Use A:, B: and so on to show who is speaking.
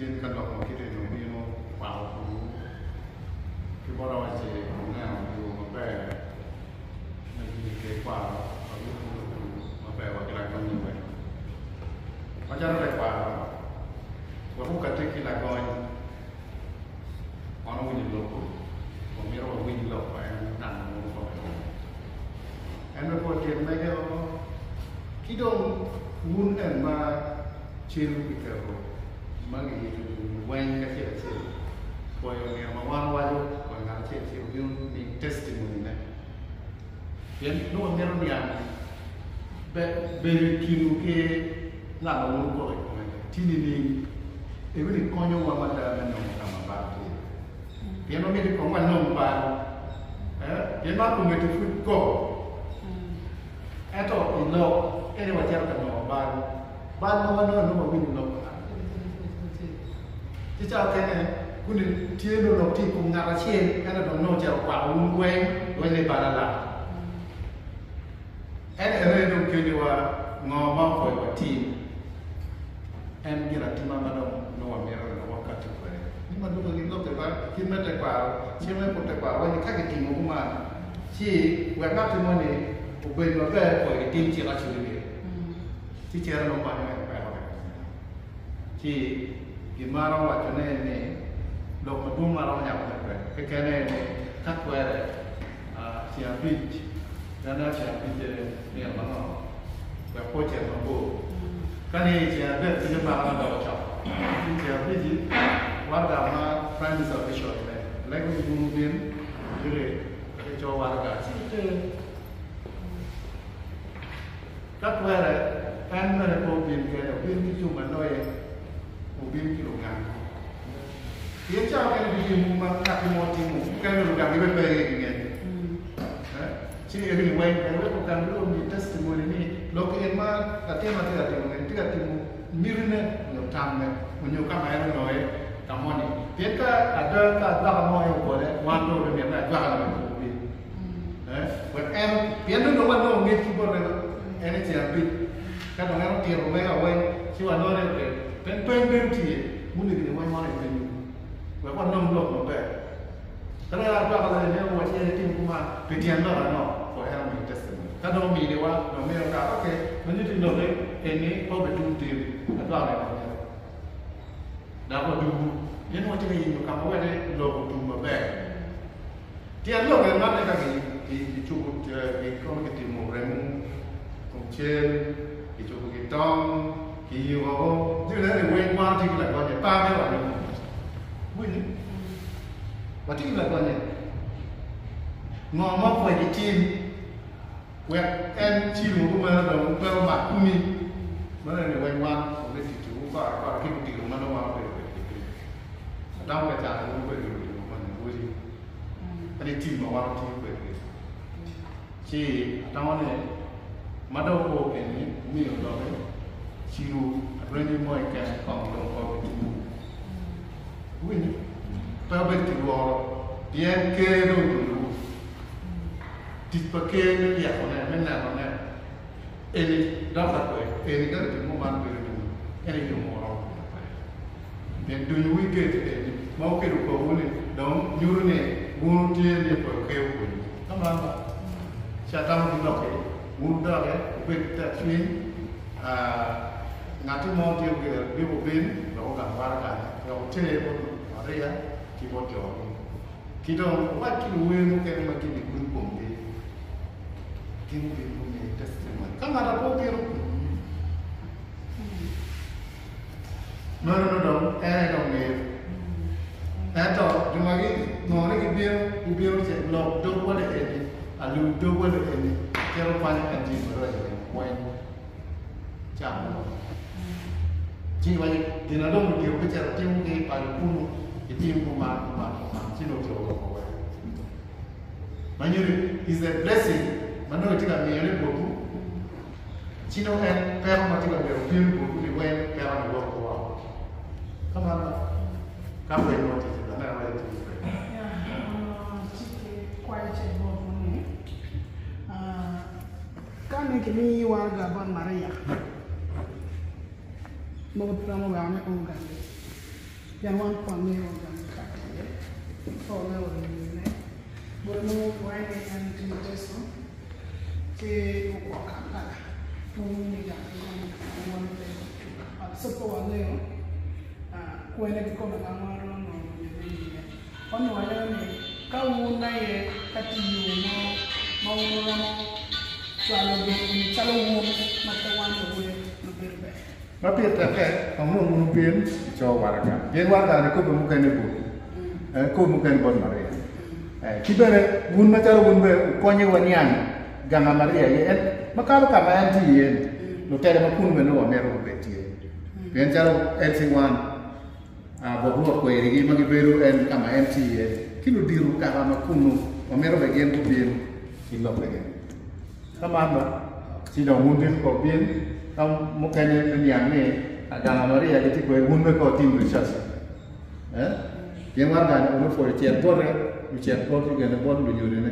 A: tin kan lo ki de no ni no pa ku ki bo ra che na yo ma pe na ki ke pa ma pe wa ki la ko ni we ma ja ra pa wa ku ka te ki la ko ono wi lo ko mo mi ro wi lo pa na mo ko and ko ke me ke ki dong mun en ma chill ke ko magi itu wen ka che che ko yo ni ma wan wa yo ko nga che che yo ni testimony ne yen no me ro ya be kinu ke la no ko ko tini ni e wi ko nyo wa ma da no ka ma ba ti yen no me ko ma no ba yen ma ko me tu ko eto ino ene wa tiara no ba no no wi noที่เจ้าแค่เนี่ยคุณที่เราลงที่กรุงนาราเชนแค่เราโน้ตจะกว่าวุ้นเว้งไว้ในบาราลาแอนเอเรนดูคือว่างอมาคอยว่าทีแอนกีฬาที่มาดองโนวามีอะไรโนวาคัตตุไปนี่มันดูตรงนี้ก็แต่ว่าคิดไม่แต่กว่าเชื่อไม่พูดแต่กว่าว่านี่ข้ากิจมุกมาที่เวลาที่มันเนี่ยอุเบนมาแก่คอยทีมที่ราชบุรีที่เชื่อเราไปไม่ไปเอาไปที่gimana wacana ini dok betul marah nyampe kekene ini kakwere siapit karena siapit ni apa no berpocer mampu kan ini siapit ini marah dah bocor siapit warga ma prime minister official lagi mungkin jadi kecoa warga situ kakwere kan mereka bin kaya bin cuma noye ubin kilogram. Dia cakap kalau bikin rumah kaki motimu, kan kilogram dia berapa dengan? Sini ada ni wain, kalau bukan belum di testimoni ni, lokal emma katanya mati ada orang, itu katimu mirne, nyotamne, menyukai air noy, kamu ni. Dia ada kamu yang boleh, wanto dia ada kamu ubin. Buat dia tu orang tu orang itu boleh, ini siapa? Kan orang tiada orang awak, siapa orang tu? Pen berarti, mungkin dia mahu mana itu, berapa nombor nombor. Kalau ada apa lagi yang wajib ada tim kuma, petian lah no, for help me testimony. Kalau mi dewa, nombor yang tak okay, menjadi nombor ini kau betul tim, ada apa lagi? Dapat dulu, yang wajib ini kamu ada logo nombor ber. Tiada logo yang mana kami dicukup di kalau kita mau remu, kongcel, dicukup kitong. Iyo, jadi ada wain mati kita banyak, pamer ada. Wih, mati kita banyak. Ngomong pada tim, wek kan tim rumah dong, bermak kumi, mana ni wain mati, boleh situ, apa kita di rumah mana boleh. Tahu ke cara boleh di rumah mana boleh. Ada tim awak tim boleh. Si tahu ni, mana orang ini, ni orang Siru, apalagi mau ikan kong kong itu, wih, tapi itu dia kero dulu, dipakai dia mana, ini dapat tu, ini kan cuma mana dulu, ini cuma orang, dan dulu itu mau kero kau ni, dong nyuruh ni, guru dia ni pakai pun, kamu apa? Saya tahu dulu ke, muda ke, betul swing, ngati mau dia ubin, lalu kan warga, lalu telefon, ada ya, keyboard jawab. Kita buat kiluwe mungkin makin di grup bombe, kimu punya testimoni. Kan ada popir. No dong, dong ni. Atau cuma ni, nori ubir cek blog, dua boleh ini, alu dua boleh ini, kalau banyak anjing berada, poin, jam. Jiwa di dalam dia bicara tinggi pada pun itu rumah sino jauh. Manjuri is a blessing. Mana kita melihat buku. Sino per mati kita berpikir buku di wen per luar kuah. Kamu yang mati kita nak ada itu.
B: Ya, kuai cek buku ni. Kami kini warga Ban Maria. Mau pertama kami orang yang wan pame wan kan kate ko na wan ne bo mo wai ne kan timites no ke ko ka ka mo ni ga wan pe so ko wan ne ko ene ko na amaro no ne ne ono wale ne ka una ye kati yo no mo chalo do chalo wo mata wan do no berbe
A: tapi tak kamu mungkin coba warga. Jadi warga ni kau bukan ibu, kau bukan bon Maria. Kita bun macam bun konye wanian ganga Maria ya. Maka kalau kamu anti ya, lu tiada makun menu Amerika betul. Biar calo LC1, bahu aku ini magi beru en kamu anti ya. Kilo diru kamu makun Amerika bagian tu biar kilo bagian. Kamu apa? Sidang mungkin kau biar kamu mungkin yang ni agama Maria jadi kau hunme kau tim research, yang warga ni umur 40 tahun, ujian kau juga ni bon dunia ni.